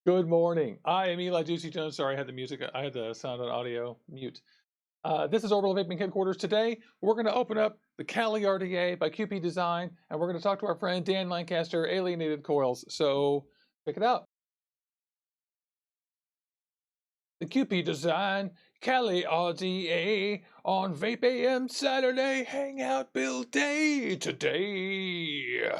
Good morning. I am Eli Juicy Jones. Sorry, I had the music. I had the sound on audio mute. This is Orbital Vaping Headquarters. Today, we're going to open up the Kali RDA by QP Design, and we're going to talk to our friend Dan Lancaster, Alienated Coils. So, check it out. The QP Design Kali RDA on Vape AM Saturday Hangout Build Day today.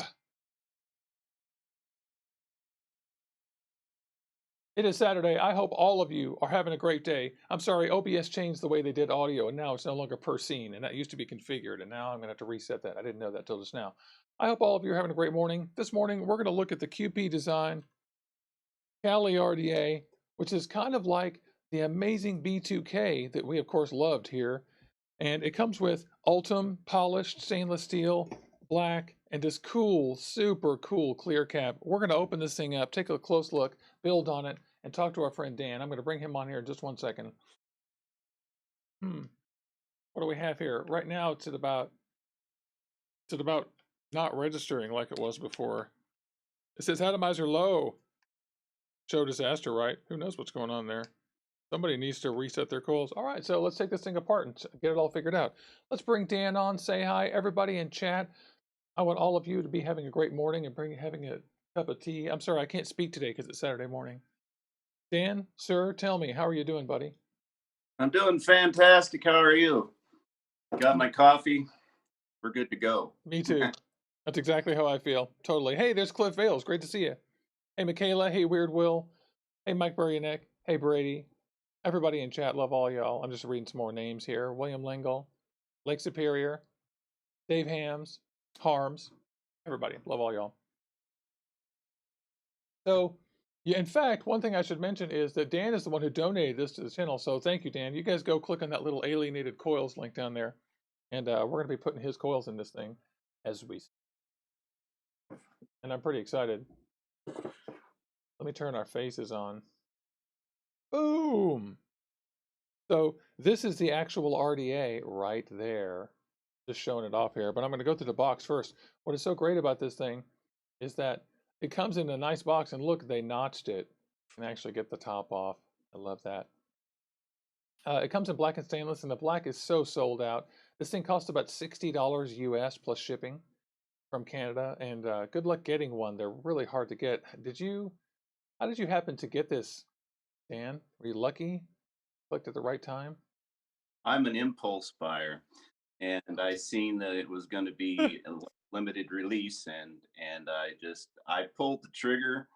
It is Saturday. I hope all of you are having a great day. I'm sorry, OBS changed the way they did audio, and now it's no longer per scene, and that used to be configured, and now I'm going to have to reset that. I didn't know that till just now. I hope all of you are having a great morning. This morning, we're going to look at the QP Design Kali RDA, which is kind of like the amazing B2K that we, of course, loved here. And it comes with ultem polished stainless steel, black, and this cool, super cool clear cap. We're going to open this thing up, take a close look, build on it, and talk to our friend Dan. I'm going to bring him on here in just 1 second. What do we have here? Right now it's at about not registering like it was before. It says atomizer low. Show disaster, right? Who knows what's going on there? Somebody needs to reset their coils. All right, so let's take this thing apart and get it all figured out. Let's bring Dan on, say hi, everybody in chat. I want all of you to be having a great morning and having a cup of tea. I'm sorry, I can't speak today because it's Saturday morning. Dan, sir, tell me, how are you doing, buddy? I'm doing fantastic. How are you? Got my coffee. We're good to go. Me too. That's exactly how I feel. Totally. Hey, there's Cliff Vales. Great to see you. Hey, Michaela. Hey, Weird Will. Hey, Mike Buryanek. Hey, Brady. Everybody in chat, love all y'all. I'm just reading some more names here. William Lingle, Lake Superior, Dave Hams, Harms. Everybody, love all y'all. So, yeah, in fact, one thing I should mention is that Dan is the one who donated this to the channel. So thank you, Dan. You guys go click on that little Alienated Coils link down there. And we're going to be putting his coils in this thing as we... And I'm pretty excited. Let me turn our faces on. Boom! So this is the actual RDA right there. Just showing it off here. But I'm going to go through the box first. What is so great about this thing is that it comes in a nice box. And look, they notched it. And actually get the top off. I love that. It comes in black and stainless. And the black is so sold out. This thing costs about $60 US plus shipping from Canada. And good luck getting one. They're really hard to get. How did you happen to get this, Dan? Were you lucky? Clicked at the right time? I'm an impulse buyer, and I seen that it was going to be a limited release, and I pulled the trigger.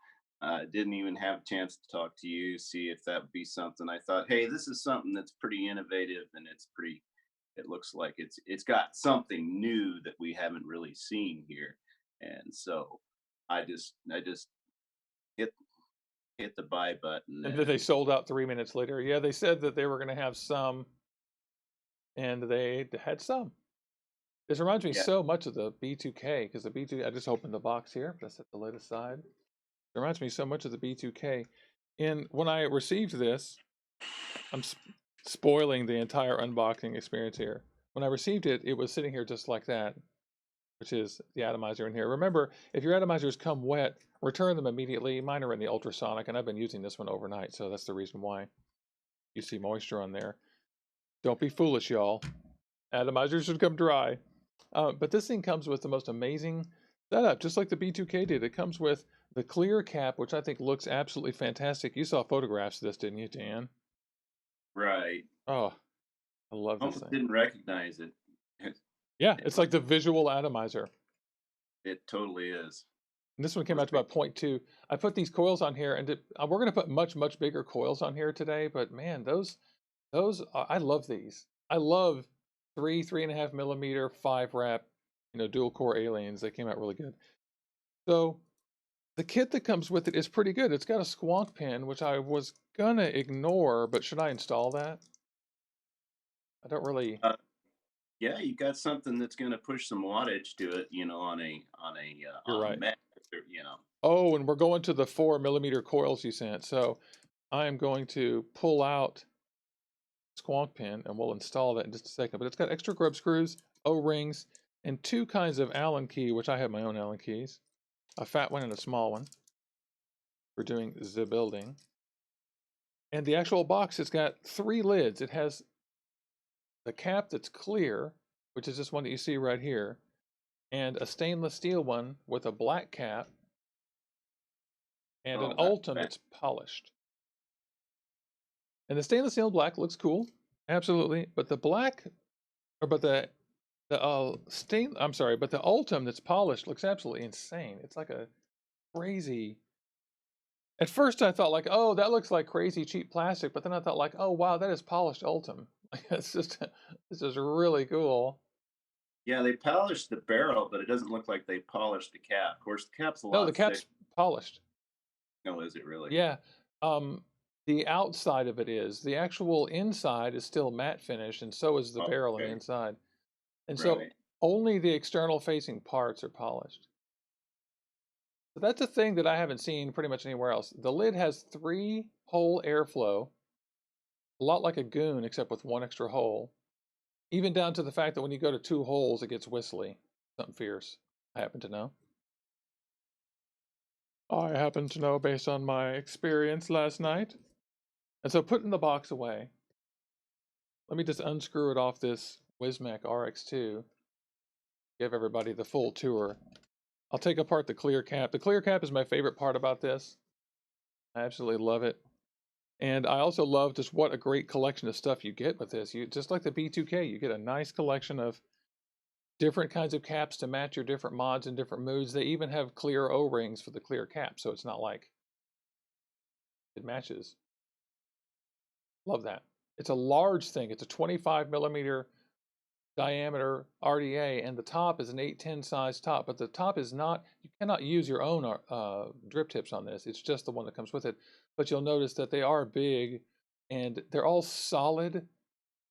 Didn't even have a chance to talk to you, see if that would be something. I thought, hey, this is something that's pretty innovative, and it looks like it's got something new that we haven't really seen here, and so I just hit hit the buy button. And then they sold out 3 minutes later. Yeah, they said that they were going to have some, and they had some. This reminds me Yeah. so much of the B2K, because the B2, I just opened the box here. That's at the lid aside. It reminds me so much of the B2K. And when I received this, I'm spoiling the entire unboxing experience here. When I received it, it was sitting here just like that, which is the atomizer in here. Remember, if your atomizers come wet, return them immediately. Mine are in the ultrasonic, and I've been using this one overnight, so that's the reason why you see moisture on there. Don't be foolish, y'all. Atomizers should come dry. But this thing comes with the most amazing setup, just like the B2K did. It comes with the clear cap, which I think looks absolutely fantastic. You saw photographs of this, didn't you, Dan? Right. Oh, I love this Almost thing. didn't recognize it. Yeah, it's like the visual atomizer. It totally is. And this one came out to about 0.2. I put these coils on here, and we're going to put much, much bigger coils on here today. But man, I love these. I love 3.5 millimeter, 5 wrap, dual core aliens. They came out really good. So the kit that comes with it is pretty good. It's got a squonk pin, which I was gonna ignore, but should I install that? I don't really. Yeah, you got something that's going to push some wattage to it, You're on a right. Mac, Oh, and we're going to the 4 millimeter coils you sent. So I am going to pull out squonk pin and we'll install that in just a second. But it's got extra grub screws, O-rings, and 2 kinds of Allen key, which I have my own Allen keys. A fat one and a small one. for doing the building. And the actual box has got 3 lids. It has the cap that's clear, which is this one that you see right here, and a stainless steel one with a black cap, and an ultem that's polished. And the stainless steel black looks cool, absolutely, but the black, or but the but the ultem that's polished looks absolutely insane. It's like a crazy. At first I thought like, oh, that looks like crazy cheap plastic, but then I thought like, oh wow, that is polished ultem. It's just really cool. Yeah, they polished the barrel, but it doesn't look like they polished the cap. Of course, the cap's a lot No, the cap's thick. polished. No, is it really? Yeah. The outside of it is. The actual inside is still matte finish, and so is the barrel on the inside. And so only the external facing parts are polished. So that's a thing that I haven't seen pretty much anywhere else. The lid has 3-hole airflow, a lot like a goon, except with 1 extra hole. Even down to the fact that when you go to 2 holes, it gets whistly. Something fierce, I happen to know. I happen to know based on my experience last night. And so putting the box away, let me just unscrew it off this Wismac RX2. Give everybody the full tour. I'll take apart the clear cap. The clear cap is my favorite part about this. I absolutely love it. And I also love just what a great collection of stuff you get with this. You just like the B2K, you get a nice collection of different kinds of caps to match your different mods and different moods. They even have clear O-rings for the clear cap, so it's not like it matches. Love that. It's a large thing. It's a 25 millimeter diameter RDA, and the top is an 810 size top, but the top is not, you cannot use your own drip tips on this. It's just the one that comes with it. But you'll notice that they are big, and they're all solid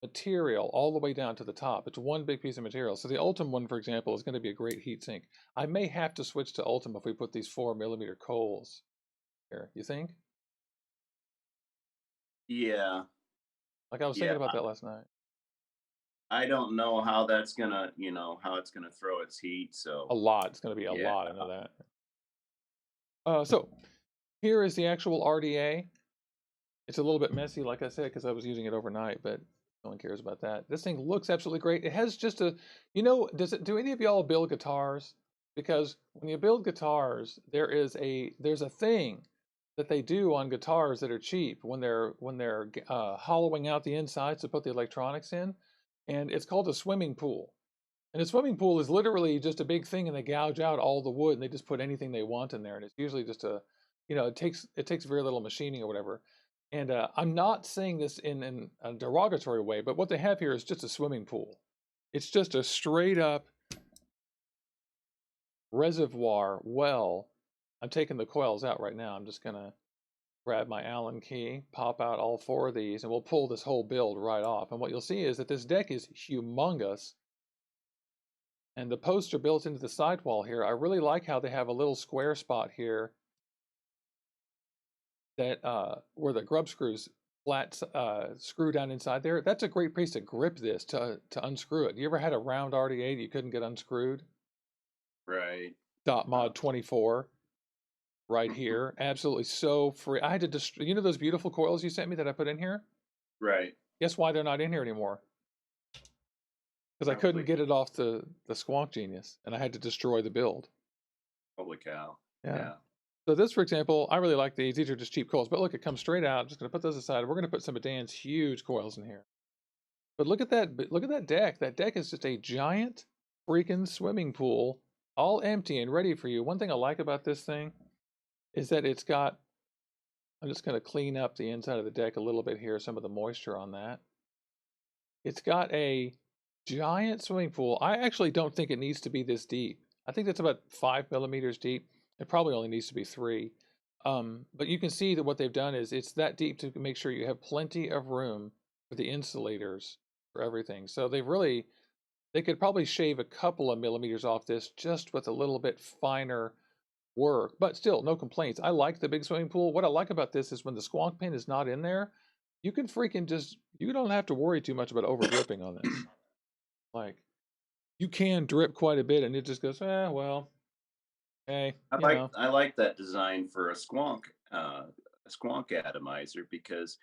material all the way down to the top. It's one big piece of material. So the Ultem one, for example, is going to be a great heat sink. I may have to switch to Ultem if we put these 4 millimeter coils here. You think? Yeah. Like I was thinking about that last night. I don't know how that's gonna, how it's gonna throw its heat. So a lot. It's going to be a lot. I know that. So here is the actual RDA. It's a little bit messy, like I said, because I was using it overnight, but no one cares about that. This thing looks absolutely great. It has just a, do any of y'all build guitars? Because when you build guitars, there's a thing that they do on guitars that are cheap when they're hollowing out the insides to put the electronics in, and it's called a swimming pool. And a swimming pool is literally just a big thing, and they gouge out all the wood and they just put anything they want in there, and it's usually just a, it takes very little machining or whatever. And I'm not saying this in a derogatory way, but what they have here is just a swimming pool. It's just a straight up reservoir well. I'm taking the coils out right now. I'm just going to grab my Allen key, pop out all 4 of these, and we'll pull this whole build right off. And what you'll see is that this deck is humongous. And the posts are built into the sidewall here. I really like how they have a little square spot here that where the grub screws flat screw down inside there. That's a great place to grip this to unscrew it. You ever had a round RDA that you couldn't get unscrewed? Right. Dot mod 24 right here. Absolutely so free. I had to destroy, those beautiful coils you sent me that I put in here? Right. Guess why they're not in here anymore? Because I couldn't get it off the Squonk Genius, and I had to destroy the build. Holy cow. Yeah. So this, for example, I really like these. These are just cheap coils. But look, it comes straight out. I'm just going to put those aside. We're going to put some of Dan's huge coils in here. But look at that. Look at that deck. That deck is just a giant freaking swimming pool, all empty and ready for you. One thing I like about this thing is that it's got, I'm just going to clean up the inside of the deck a little bit here, some of the moisture on that. It's got a giant swimming pool. I actually don't think it needs to be this deep. I think that's about 5 millimeters deep. It probably only needs to be 3. But you can see that what they've done is it's that deep to make sure you have plenty of room for the insulators for everything. So they could probably shave a couple of millimeters off this just with a little bit finer work, but still no complaints. I like the big swimming pool. What I like about this is when the squonk pin is not in there, you can freaking you don't have to worry too much about over dripping on this. Like, you can drip quite a bit and it just goes, well, hey, I like that design for a squonk. a squonk atomizer, because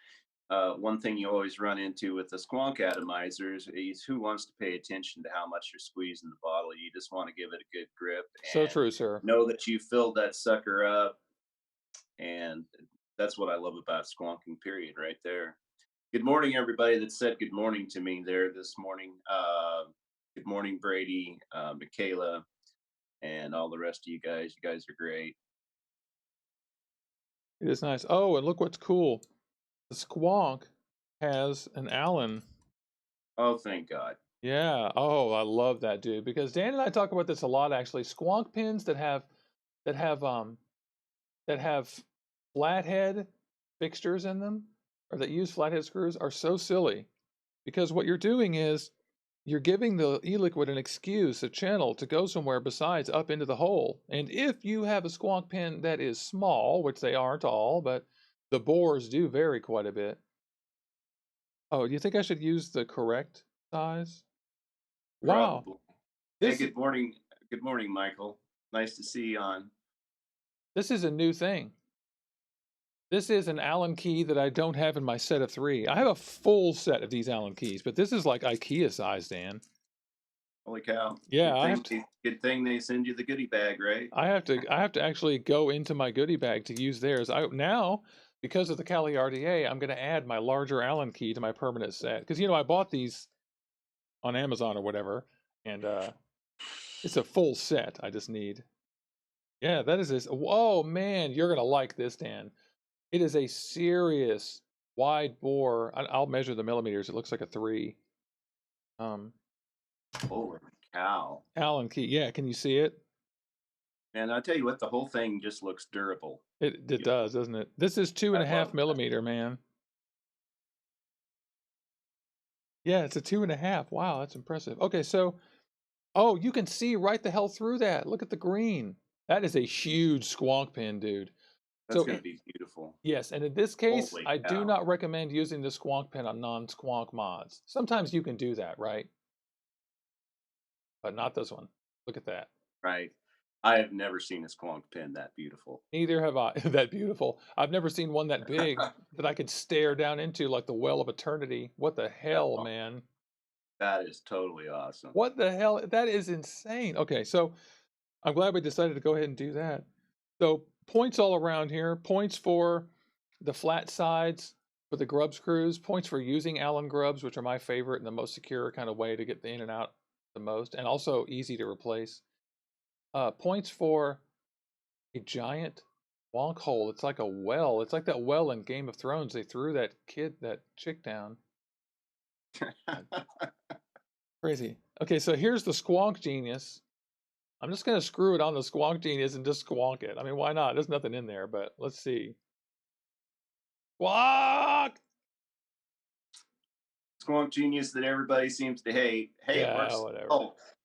one thing you always run into with the squonk atomizers is who wants to pay attention to how much you're squeezing the bottle. You just want to give it a good grip So and true, sir. know that you filled that sucker up. And that's what I love about squonking, period, right there. Good morning, everybody that said good morning to me there this morning. Good morning, Brady, Michaela, and all the rest of you guys. You guys are great. It is nice. Oh, and look what's cool. The Squonk has an Allen. Oh, thank God. Yeah. Oh, I love that, dude. Because Dan and I talk about this a lot, actually. Squonk pins that have that have flathead fixtures in them, or that use flathead screws, are so silly. Because what you're doing is you're giving the e-liquid an excuse, a channel to go somewhere besides up into the hole. And if you have a squonk pin that is small, which they aren't all, but the bores do vary quite a bit. Oh, do you think I should use the correct size? Wow. Probably. Hey, This good morning. Good morning, Michael. Nice to see you on. this is a new thing. This is an Allen key that I don't have in my set of 3. I have a full set of these Allen keys, but this is like IKEA size, Dan. Holy cow. Yeah, I have to Good thing they send you the goodie bag, right? I have to actually go into my goodie bag to use theirs. Now, because of the Kali RDA, I'm going to add my larger Allen key to my permanent set, because I bought these on Amazon or whatever, and it's a full set. I just need. Yeah, that is this. Whoa, man, you're going to like this, Dan. It is a serious wide bore. I'll measure the millimeters. It looks like a 3. Holy cow. Allen key. Yeah, can you see it? And I'll tell you what, the whole thing just looks durable. It does, doesn't it? This is 2.5 millimeter, man. Yeah, it's a 2.5. Wow, that's impressive. Okay, so, oh, you can see right the hell through that. Look at the green. That is a huge squonk pin, dude. That's going to be beautiful. Yes, and in this case, Holy I do cow. not recommend using the squonk pin on non-squonk mods. Sometimes you can do that, right? But not this one. Look at that. Right. I have never seen a squonk pin that beautiful. Neither have I. That beautiful. I've never seen one that big that I could stare down into like the well of eternity. What the hell, man? That is totally awesome. What the hell? That is insane. Okay, so I'm glad we decided to go ahead and do that. So points all around here. Points for the flat sides for the grub screws. Points for using Allen grubs, which are my favorite and the most secure kind of way to get the in and out the most, and also easy to replace. Points for a giant wonk hole. It's like a well. It's like that well in Game of Thrones. They threw that chick down. Crazy. Okay, so here's the Squonk Genius. I'm just going to screw it on the Squonk Genius and just squonk it. I mean, why not? There's nothing in there, but let's see. Squonk! Squonk Genius that everybody seems to hate. Hey, Yeah, it works. whatever.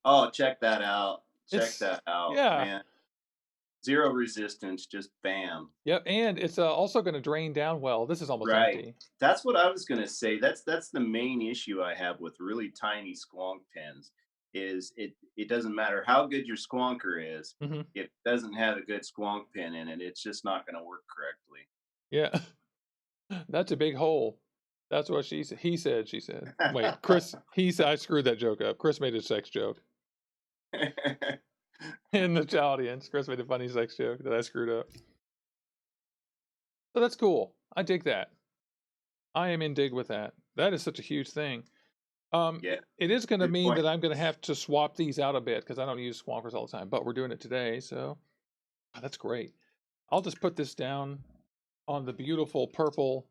Oh, check that out. Check It's, that out, yeah. man. Zero resistance, just bam. Yep, and it's also going to drain down well. This is almost Right. empty. That's what I was going to say. That's the main issue I have with really tiny squonk pins. Is it doesn't matter how good your squonker is, Mm-hmm. if it doesn't have a good squonk pin in it, it's just not going to work correctly. Yeah, that's a big hole. That's what she said. He said, she said. Wait, Chris, he said, I screwed that joke up. Chris made a sex joke in the audience. Chris made a funny sex joke that I screwed up. So that's cool. I dig that. I am in dig with that. That is such a huge thing. Yeah. It is going to Good mean point. that I'm going to have to swap these out a bit because I don't use squonkers all the time, but we're doing it today, so that's great. I'll just put this down on the beautiful purple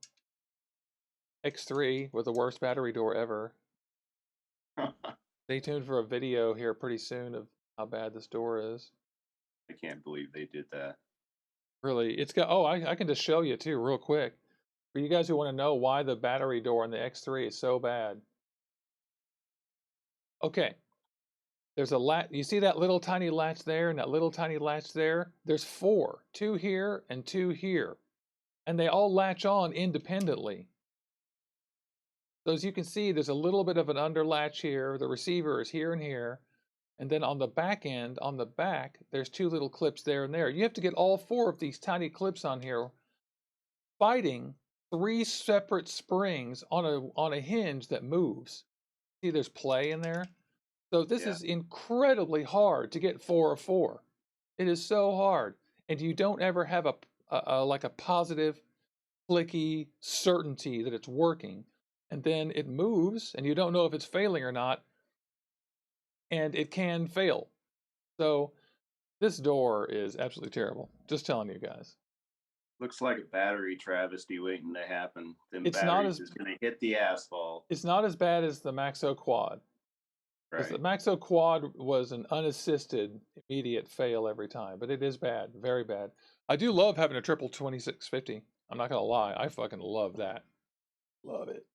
X3 with the worst battery door ever. Stay tuned for a video here pretty soon of how bad this door is. I can't believe they did that. Really, it's got, oh, I can just show you too real quick. For you guys who want to know why the battery door on the X3 is so bad. Okay, there's a latch. You see that little tiny latch there and that little tiny latch there? There's 4, 2 here and 2 here. And they all latch on independently. So as you can see, there's a little bit of an under latch here. The receiver is here and here. And then on the back end, on the back, there's 2 little clips there and there. You have to get all 4 of these tiny clips on here fighting 3 separate springs on a hinge that moves. See, there's play in there. So this Yeah. is incredibly hard to get 4 of 4. It is so hard, and you don't ever have a like a positive, clicky certainty that it's working, and then it moves, and you don't know if it's failing or not, and it can fail. So this door is absolutely terrible. Just telling you guys. Looks like a battery travesty waiting to happen. Them It's not batteries as is going to hit the asphalt. it's not as bad as the Maxo Quad. Because the Right. Maxo Quad was an unassisted, immediate fail every time, but it is bad, very bad. I do love having a triple 2650. I'm not gonna lie, I fucking love that. Love it.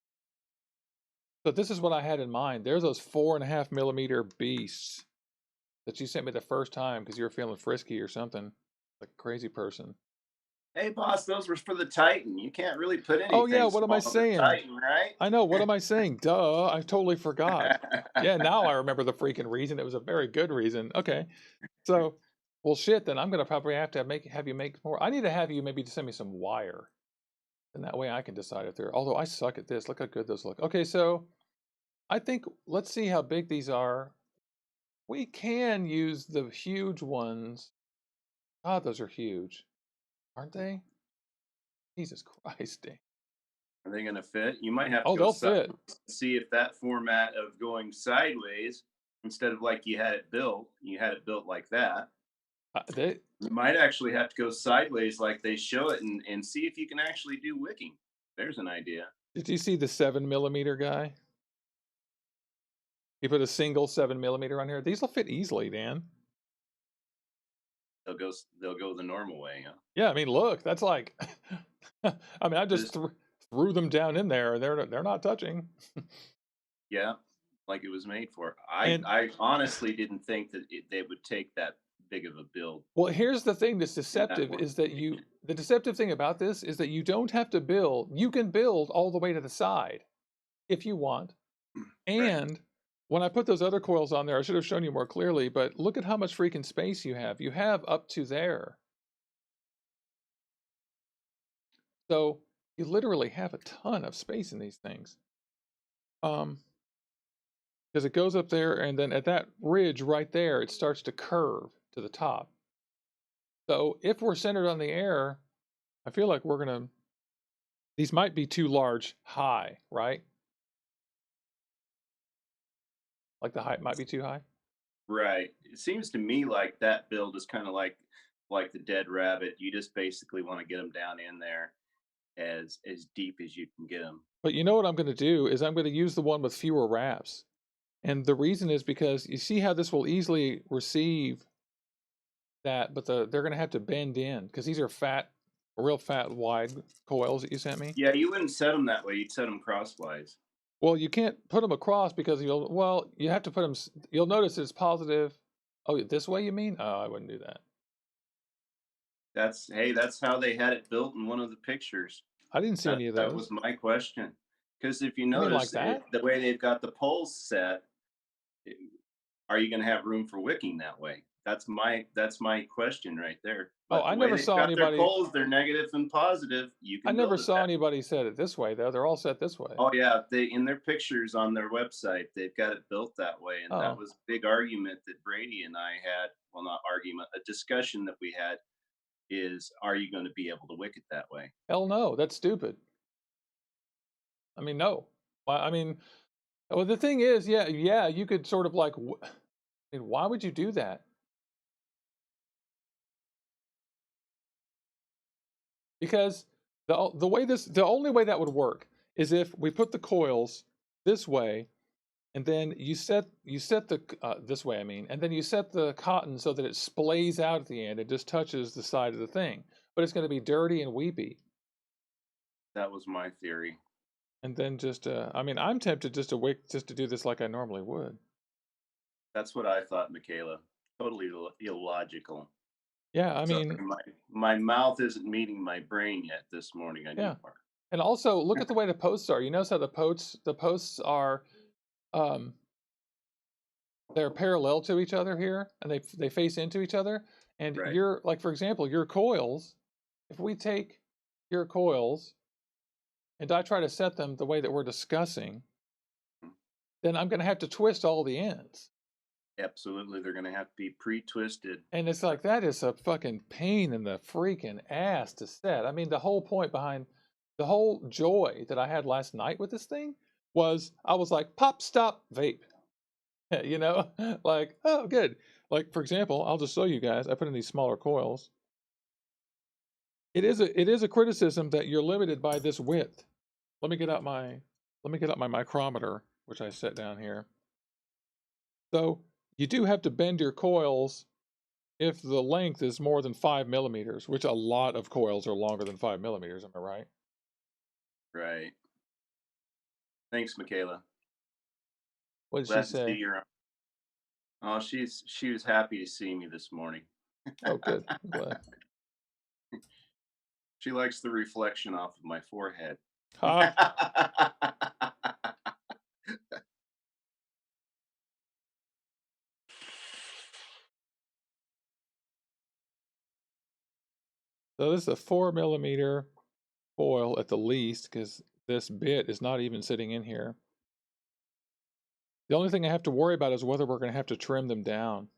So this is what I had in mind. There's those 4.5 millimeter beasts that you sent me the first time because you were feeling frisky or something, like a crazy person. Hey, boss, those were for the Titan. You can't really put Oh yeah, anything what am I small in the saying? Titan, right? I know, what am I saying? Duh, I totally forgot. Yeah, now I remember the freaking reason. It was a very good reason. Okay. So, well, shit. Then I'm gonna probably have to have you make more. I need to have you maybe send me some wire, and that way I can decide if they're. Although I suck at this. Look how good those look. Okay, so I think let's see how big these are. We can use the huge ones. God, those are huge, aren't they? Jesus Christ, dang. Are they going to fit? You might have to Oh, go they'll fit. see if that format of going sideways instead of like you had it built like that. They. You might actually have to go sideways like they show it and see if you can actually do wicking. There's an idea. Did you see the 7 millimeter guy? He put a single 7 millimeter on here. These will fit easily, Dan. They'll go the normal way, huh? Yeah, I mean, look, that's like, I mean, I just Just threw them down in there, and they're not touching. yeah, like it was made for. And I honestly didn't think that they would take that big of a build well, here's the thing that's in that deceptive is that organization. the deceptive thing about this is that you don't have to build. You can build all the way to the side if you want. Right. And when I put those other coils on there, I should have shown you more clearly, but look at how much freaking space you have. You have up to there. So you literally have a ton of space in these things. Because it goes up there, and then at that ridge right there, it starts to curve to the top. So if we're centered on the air, I feel like we're gonna. These might be too large high, right? Like the height might be too high. Right. It seems to me like that build is kind of like the dead rabbit. You just basically want to get them down in there as deep as you can get them. But you know what I'm gonna do is I'm gonna use the one with fewer wraps. And the reason is because you see how this will easily receive that, but they're gonna have to bend in because these are fat, real fat, wide coils that you sent me. Yeah, you wouldn't set them that way. You'd set them crosswise. Well, you can't put them across because you have to put them, you'll notice it's positive. Oh, this way you mean? Oh, I wouldn't do that. That's how they had it built in one of the pictures. I didn't see any of That was those. my question. Because if you You mean like notice that? the way they've got the poles set, are you going to have room for wicking that way? That's my question right there. Oh, But I the way never they've saw got their anybody, poles, they're negative and positive. You I can never build it saw that. anybody set it this way though. They're all set this way. Oh yeah, they in their pictures on their website, they've got it built that way, and that Oh, was a big argument that Brady and I had. Well, not argument, a discussion that we had is, are you going to be able to wick it that way? hell no, that's stupid. I mean, no. I mean, well, the thing is, yeah, you could sort of like, I mean, why would you do that? Because the only way that would work is if we put the coils this way, and then you set the this way, I mean, and then you set the cotton so that it splays out at the end. It just touches the side of the thing, but it's going to be dirty and weepy. That was my theory. And then just, I mean, I'm tempted just to do this like I normally would. That's what I thought, Michaela. Totally illogical. Yeah, I So mean, my mouth isn't meeting my brain yet this morning. I need yeah. more. And also look at the way the posts are. You notice how the posts are, um, they're parallel to each other here, and they face into each other. And Right. you're like, for example, your coils. If we take your coils and I try to set them the way that we're discussing, then I'm going to have to twist all the ends. Absolutely, they're going to have to be pre-twisted. And it's like, that is a fucking pain in the freaking ass to set. I mean, the whole point behind the whole joy that I had last night with this thing was I was like, pop, stop, vape. You know, like, oh, good. Like, for example, I'll just show you guys. I put in these smaller coils. It is a criticism that you're limited by this width. Let me get out my micrometer, which I set down here. So you do have to bend your coils if the length is more than 5 millimeters, which a lot of coils are longer than 5 millimeters. Am I right? Right. Thanks, Michaela. What did Glad she to see say? you. Oh, she was happy to see me this morning. Oh, good. I'm glad. She likes the reflection off of my forehead. Ha! So this is a 4 millimeter coil at the least, because this bit is not even sitting in here. The only thing I have to worry about is whether we're going to have to trim them down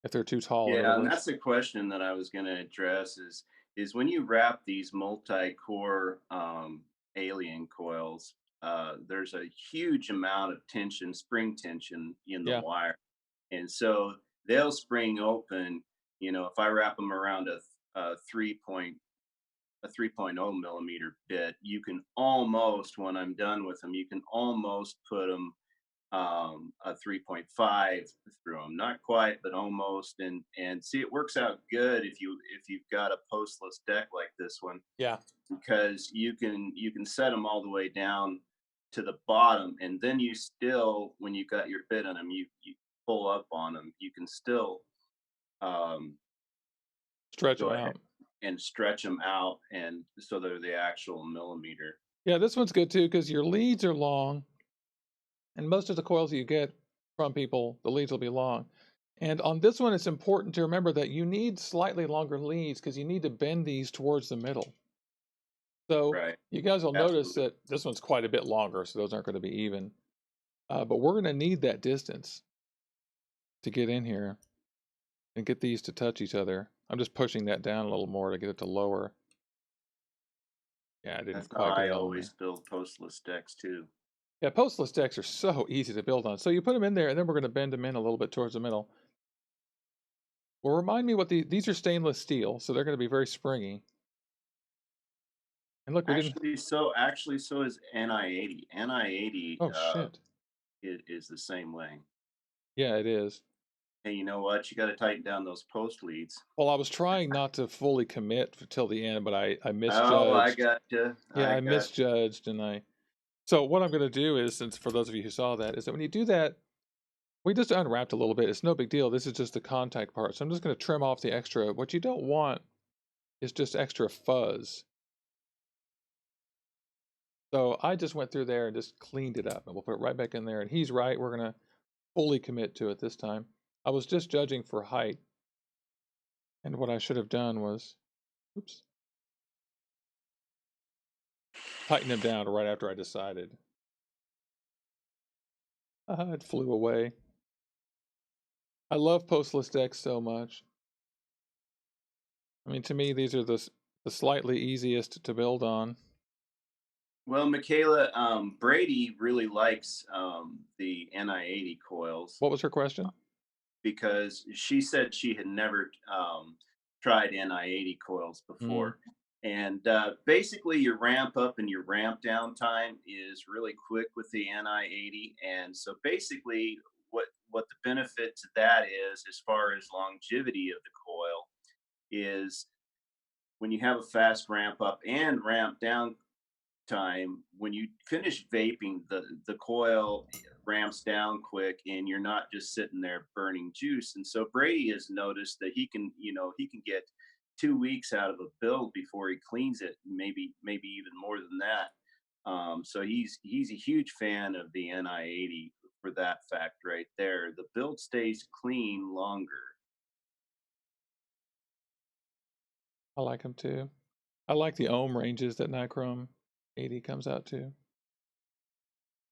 if they're too tall. In other Yeah, and words, that's the question that I was going to address is when you wrap these multi-core alien coils, there's a huge amount of tension, spring tension in the yeah, wire, and so they'll spring open. You know, if I wrap them around a 3.0 millimeter bit, you can almost, when I'm done with them, you can almost put them a 3.5 through them, not quite but almost. And see, it works out good if you've got a postless deck like this one, yeah. because you can set them all the way down to the bottom, and then you still, when you got your bit on them, you pull up on them, you can still um, Stretch go them ahead out. and stretch them out, and so they're the actual millimeter. Yeah, this one's good too because your leads are long, and most of the coils you get from people, the leads will be long. And on this one, it's important to remember that you need slightly longer leads because you need to bend these towards the middle. So Right. you guys will notice Absolutely. that this one's quite a bit longer, so those aren't going to be even. But we're going to need that distance to get in here and get these to touch each other. I'm just pushing that down a little more to get it to lower. Yeah, I didn't That's how quite get I it all in there. always build postless decks too. Yeah, postless decks are so easy to build on. So you put them in there, and then we're going to bend them in a little bit towards the middle. Well, remind me what these are stainless steel, so they're going to be very springy. And look, we didn't. Actually, so is Ni-80. Ni-80 Oh shit. is the same way. Yeah, it is. Hey, you know what? You got to tighten down those post leads. Well, I was trying not to fully commit till the end, but I Oh, I misjudged. got you. Yeah, I I got. misjudged, and I. So what I'm going to do is, since for those of you who saw that, is that when you do that, we just unwrapped a little bit. It's no big deal. This is just the contact part. So I'm just going to trim off the extra. What you don't want is just extra fuzz. So I just went through there and just cleaned it up, and we'll put it right back in there. And he's right. We're going to fully commit to it this time. I was just judging for height. And what I should have done was, oops, tighten him down right after I decided. It flew away. I love postless decks so much. I mean, to me, these are the slightly easiest to build on. Well, Michaela, Brady really likes the Ni-80 coils What was her question? because she said she had never tried Ni-80 coils Mm, before. And basically, your ramp up and your ramp down time is really quick with the Ni-80. And so basically, what the benefit to that is, as far as longevity of the coil, is when you have a fast ramp up and ramp down time, when you finish vaping, the coil ramps down quick, and you're not just sitting there burning juice. And so Brady has noticed that he can get 2 weeks out of a build before he cleans it, maybe even more than that. So he's a huge fan of the Ni-80 for that fact right there. The build stays clean longer. I like them too. I like the ohm ranges that Nichrome 80 comes out to.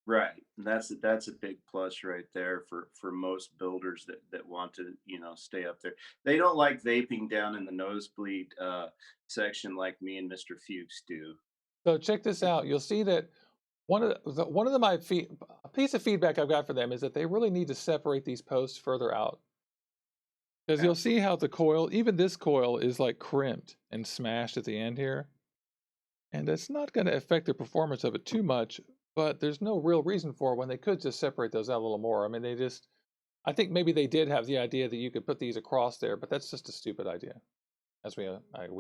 Right. That's a big plus right there for most builders that want to, stay up there. They don't like vaping down in the nosebleed section like me and Mr. Fuchs do. So check this out. You'll see that a piece of feedback I've got for them is that they really need to separate these posts further out. Because you'll see how the coil, even this coil, is like crimped and smashed at the end here. And it's not going to affect the performance of it too much, but there's no real reason for it when they could just separate those out a little more. I mean, I think maybe they did have the idea that you could put these across there, but that's just a stupid idea. As we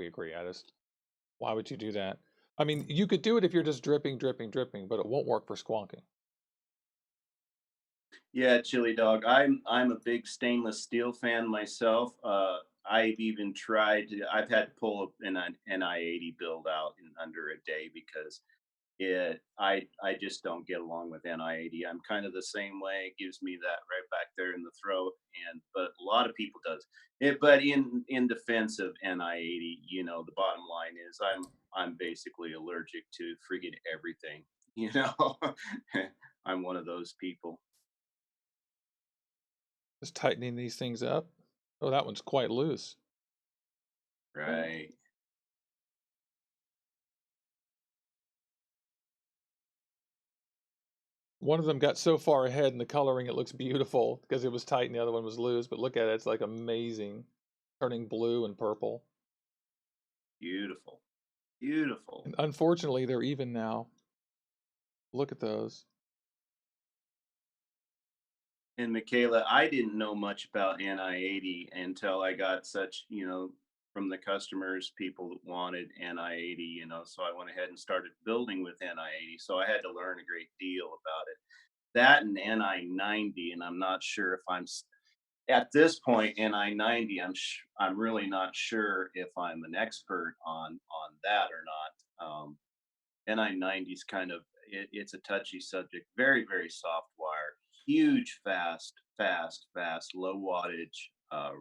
agree, why would you do that? I mean, you could do it if you're just dripping, dripping, dripping, but it won't work for squonking. Yeah, chili dog. I'm a big stainless steel fan myself. I've even I've had to pull an NI80 build out in under a day because I just don't get along with NI80. I'm kind of the same way. It gives me that right back there in the throat, and but a lot of people does it. But in defense of NI80, the bottom line is I'm basically allergic to friggin' everything. You know, I'm one of those people. Just tightening these things up. Oh, that one's quite loose. Right. One of them got so far ahead in the coloring, it looks beautiful because it was tight and the other one was loose. But look at it, it's like amazing, turning blue and purple. Beautiful. Beautiful. And unfortunately, they're even now. Look at those. And Michaela, I didn't know much about NI80 until I got from the customers, people that wanted NI80, so I went ahead and started building with NI80. So I had to learn a great deal about it. That and NI90, and I'm not sure if at this point NI90. I'm really not sure if I'm an expert on that or not. NI90 is it's a touchy subject. Very, very soft wire. Huge, fast, low wattage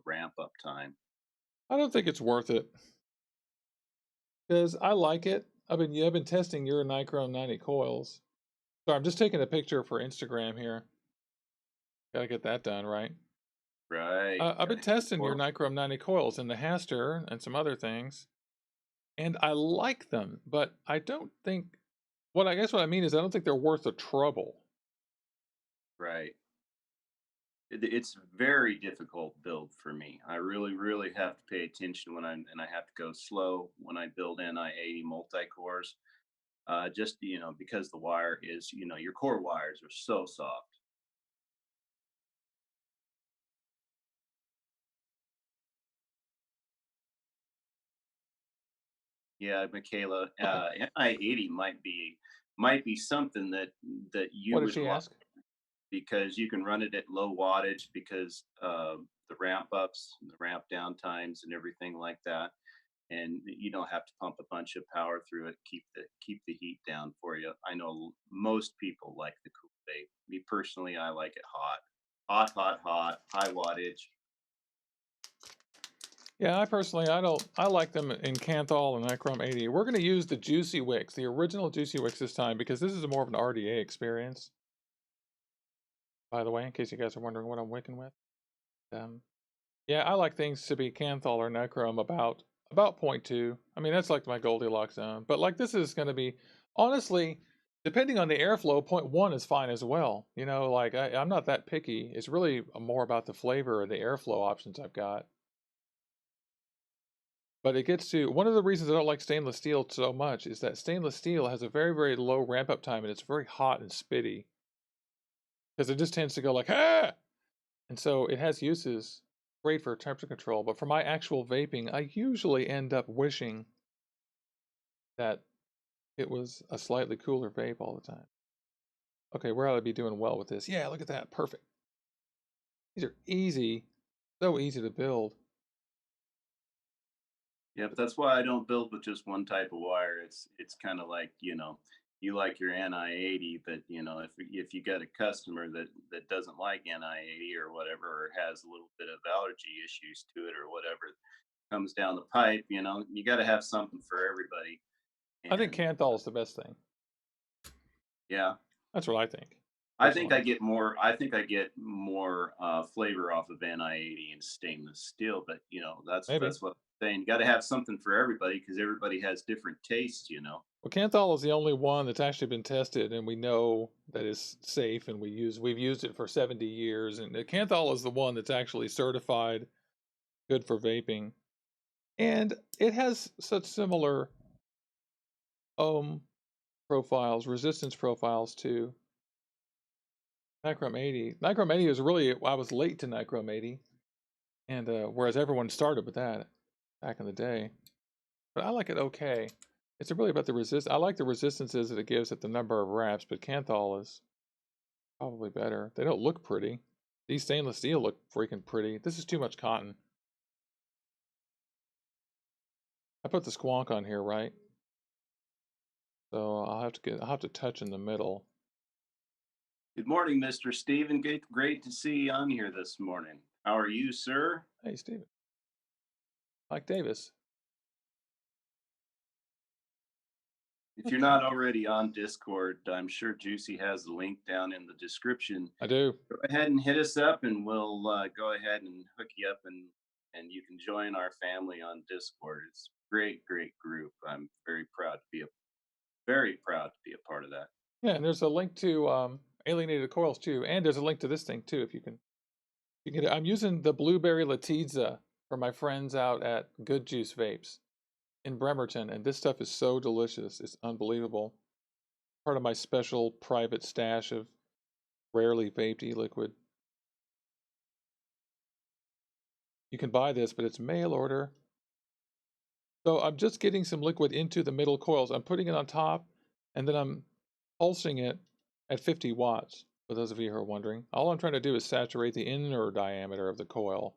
ramp up time. I don't think it's worth it because I like it. I've been testing your Nichrome 90 coils. So I'm just taking a picture for Instagram here. Gotta get that done, right? Right. I've been Gotta testing your pour- Nichrome 90 coils in the Haster and some other things, and I like them, but I don't think. What I mean is I don't think they're worth the trouble. Right. It's very difficult build for me. I really, really have to pay attention and I have to go slow when I build NI80 multi cores. Just because the wire is, your core wires are so soft. Yeah, Michaela, Okay, NI80 might be something that what you did would she like ask? because you can run it at low wattage because the ramp ups, the ramp down times, and everything like that, and you don't have to pump a bunch of power through it. Keep the heat down for you. I know most people like the cool vape. Me personally, I like it hot, high wattage. Yeah, I like them in Canthal and Nichrome 80. We're going to use the Juicy Wicks, the original Juicy Wicks this time because this is more of an RDA experience. By the way, in case you guys are wondering what I'm wicking with. Yeah, I like things to be Canthal or Nichrome about 0.2. I mean, that's like my Goldilocks zone. But like this is going to be, honestly, depending on the airflow, 0.1 is fine as well. Like I'm not that picky. It's really more about the flavor or the airflow options I've got. But it gets to one of the reasons I don't like stainless steel so much is that stainless steel has a very, very low ramp up time and it's very hot and spitty because it just tends to go like, ah! And so it has uses great for temperature control. But for my actual vaping, I usually end up wishing that it was a slightly cooler vape all the time. Okay, we're ought to be doing well with this. Yeah, look at that. Perfect. These are easy, so easy to build. Yeah, but that's why I don't build with just one type of wire. It's kind of like you like your NI80, but if you got a customer that doesn't like NI80 or whatever, or has a little bit of allergy issues to it or whatever, comes down the pipe. You know, you got to have something for everybody. I think And Canthal is the best thing. yeah, That's what I think. I think I Personally. get more. I think I get more flavor off of NI80 and stainless steel. But you know, Maybe. that's what I'm saying. You got to have something for everybody because everybody has different tastes. You know. Well, Canthal is the only one that's actually been tested, and we know that it's safe, and we've used it for 70 years. And Canthal is the one that's actually certified good for vaping, and it has such similar profiles, resistance profiles to Nichrome 80. Nichrome 80 was really, I was late to Nichrome 80, and whereas everyone started with that back in the day. But I like it okay. It's really about the resist. I like the resistances that it gives at the number of wraps, but Canthal is probably better. They don't look pretty. These stainless steel look freaking pretty. This is too much cotton. I put the squonk on here, right? So I'll have to touch in the middle. Good morning, Mr. Steven. Great to see you on here this morning. How are you, sir? Hey, Steven. Mike Davis. If you're not already on Discord, I'm sure Juicy has the link down in the description. I do. Go ahead and hit us up, and we'll go ahead and hook you up, and you can join our family on Discord. It's a great group. I'm very proud to be a part of that. Yeah, and there's a link to Alienated Coils too, and there's a link to this thing too if you can. I'm using the Blueberry Latizza for my friends out at Good Juice Vapes in Bremerton, and this stuff is so delicious. It's unbelievable. Part of my special private stash of rarely vaped e-liquid. You can buy this, but it's mail order. So I'm just getting some liquid into the middle coils. I'm putting it on top, and then I'm pulsing it at 50 watts, for those of you who are wondering. All I'm trying to do is saturate the inner diameter of the coil.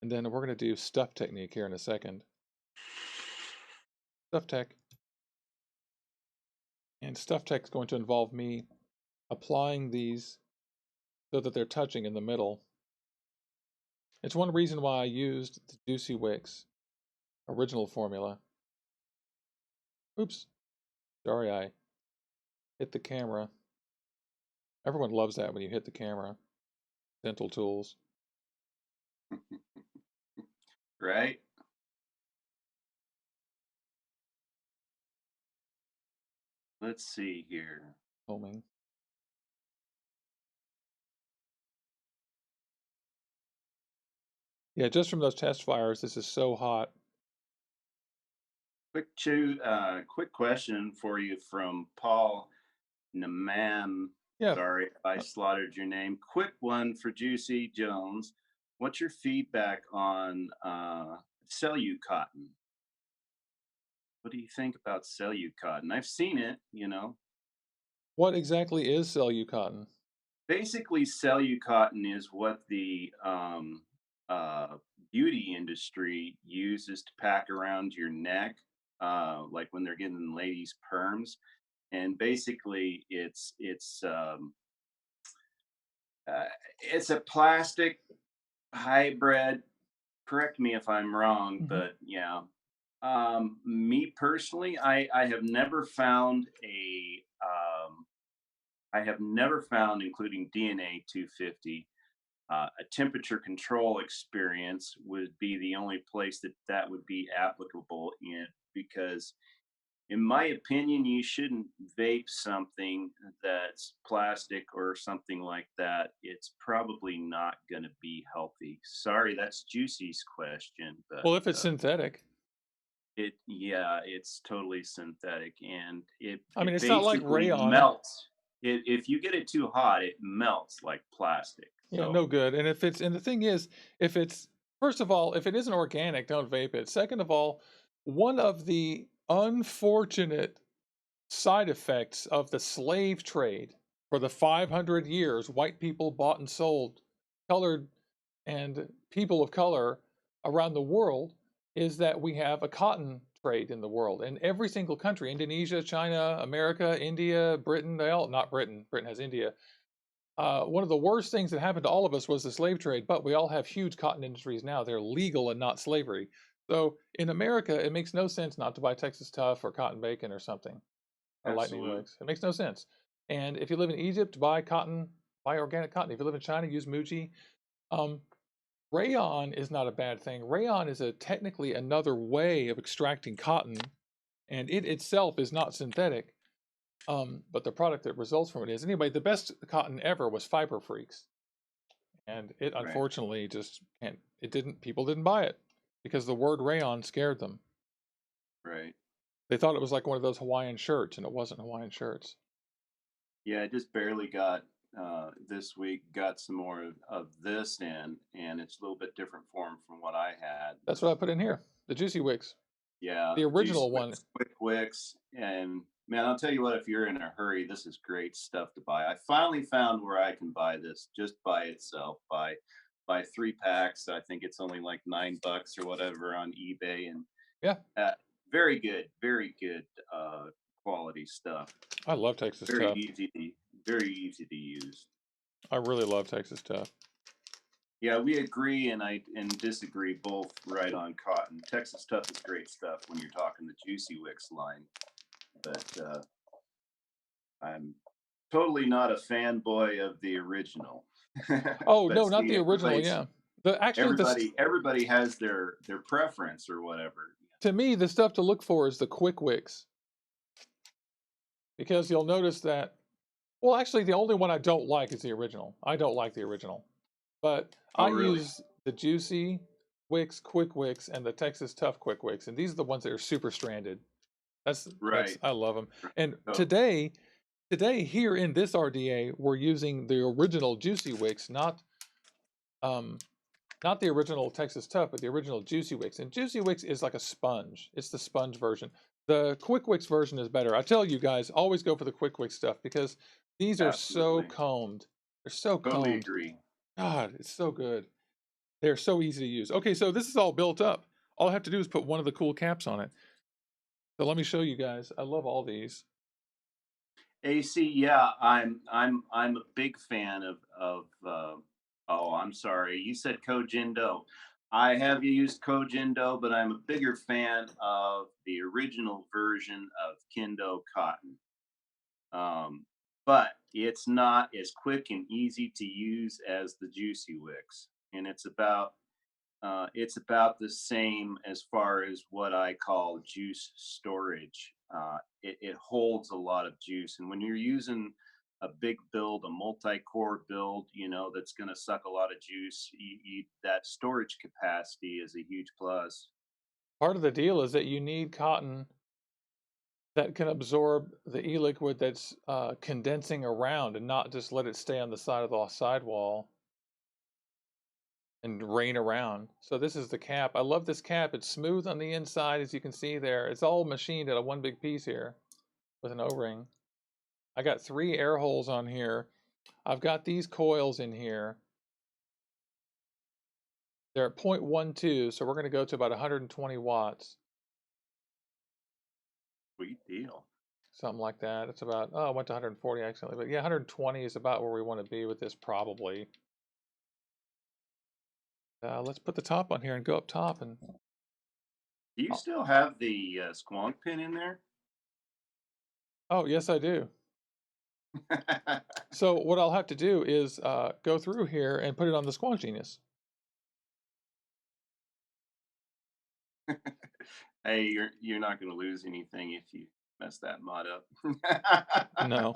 And then we're going to do stuff technique here in a second. Stuff tech. And stuff tech is going to involve me applying these so that they're touching in the middle. It's one reason why I used the Juicy Wicks original formula. Oops. Sorry, I hit the camera. Everyone loves that when you hit the camera. Dental tools. Right? Let's see here. Homing. Yeah, just from those test fires, this is so hot. Quick question for you from Paul Naman. Yeah. Sorry if I slaughtered your name. Quick one for Juicy Jones. What's your feedback on Cellu cotton? What do you think about Cellu cotton? I've seen it, you know. What exactly is Cellu cotton? Basically, Cellu cotton is what the beauty industry uses to pack around your neck, like when they're getting ladies' perms. And basically, it's a plastic hybrid. Correct me if I'm wrong, but yeah. Me personally, I have never found including DNA 250, a temperature control experience would be the only place that would be applicable in, because in my opinion, you shouldn't vape something that's plastic or something like that. It's probably not going to be healthy. Sorry, that's Juicy's question, but well, if it's synthetic, it's totally synthetic, and I mean, it it's not like basically rayon. melts. If you get it too hot, it melts like plastic. Yeah, So no good. And the thing is, if it's, first of all, if it isn't organic, don't vape it. Second of all, one of the unfortunate side effects of the slave trade for the 500 years white people bought and sold colored and people of color around the world is that we have a cotton trade in the world. And every single country, Indonesia, China, America, India, Britain, not Britain, Britain has India. One of the worst things that happened to all of us was the slave trade, but we all have huge cotton industries now. They're legal and not slavery. So in America, it makes no sense not to buy Texas Tough or Cotton Bacon or something, or Lightning Absolutely. Wicks. It makes no sense. And if you live in Egypt, buy cotton, buy organic cotton. If you live in China, use Mooch. Um, Rayon is not a bad thing. Rayon is technically another way of extracting cotton, and it itself is not synthetic. But the product that results from it is. Anyway, the best cotton ever was Fiber Freaks, and it Right. unfortunately just can't. It didn't. People didn't buy it because the word rayon scared them. Right. They thought it was like one of those Hawaiian shirts, and it wasn't Hawaiian shirts. Yeah, I just barely got this week. Got some more of this in, and it's a little bit different form from what I had. That's what I put in here. The Juicy Wicks, Yeah, the Juice original one. Wicks, Quick Wicks, and man, I'll tell you what. If you're in a hurry, this is great stuff to buy. I finally found where I can buy this just by itself. Buy 3 packs. I think it's only like $9 or whatever on eBay, and Yeah, very good quality stuff. I love Texas Very Tough. very easy to use. I really love Texas Tough. Yeah, we agree and disagree both right on cotton. Texas Tough is great stuff when you're talking the Juicy Wicks line, but I'm totally not a fanboy of the original. Oh But no, not see, the original. Yeah, everybody has their preference or whatever. to me, the stuff to look for is the Quick Wicks, because you'll notice that. Well, actually, the only one I don't like is the original. I don't like the original, but Oh, I really? use the Juicy Wicks, Quick Wicks, and the Texas Tough Quick Wicks, and these are the ones that are super stranded. That's Right. I love them. And So, today here in this RDA, we're using the original Juicy Wicks, not the original Texas Tough, but the original Juicy Wicks. And Juicy Wicks is like a sponge. It's the sponge version. The Quick Wicks version is better. I tell you guys, always go for the Quick Wicks stuff because these are so absolutely. combed. They're so Totally combed. agree. God, it's so good. They're so easy to use. Okay, so this is all built up. All I have to do is put one of the cool caps on it. So let me show you guys. I love all these. AC, yeah, I'm a big fan of oh, I'm sorry. You said Kojindo. I have used Kojindo, but I'm a bigger fan of the original version of Kendo Cotton. But it's not as quick and easy to use as the Juicy Wicks, and it's about the same as far as what I call juice storage. It holds a lot of juice, and when you're using a big build, a multi-core build, that's going to suck a lot of juice, that storage capacity is a huge plus. Part of the deal is that you need cotton that can absorb the e-liquid that's condensing around and not just let it stay on the side of the sidewall and rain around. So this is the cap. I love this cap. It's smooth on the inside, as you can see there. It's all machined out of one big piece here with an O-ring. I got 3 air holes on here. I've got these coils in here. They're at 0.12, so we're going to go to about 120 watts. Sweet deal. Something like that. It's about, oh, I went to 140 accidentally, but yeah, 120 is about where we want to be with this probably. Let's put the top on here and go up top. And Do you still have the squonk pin in there? oh, yes, I do. So what I'll have to do is go through here and put it on the Squonk Genius. Hey, you're not going to lose anything if you mess that mod up. No.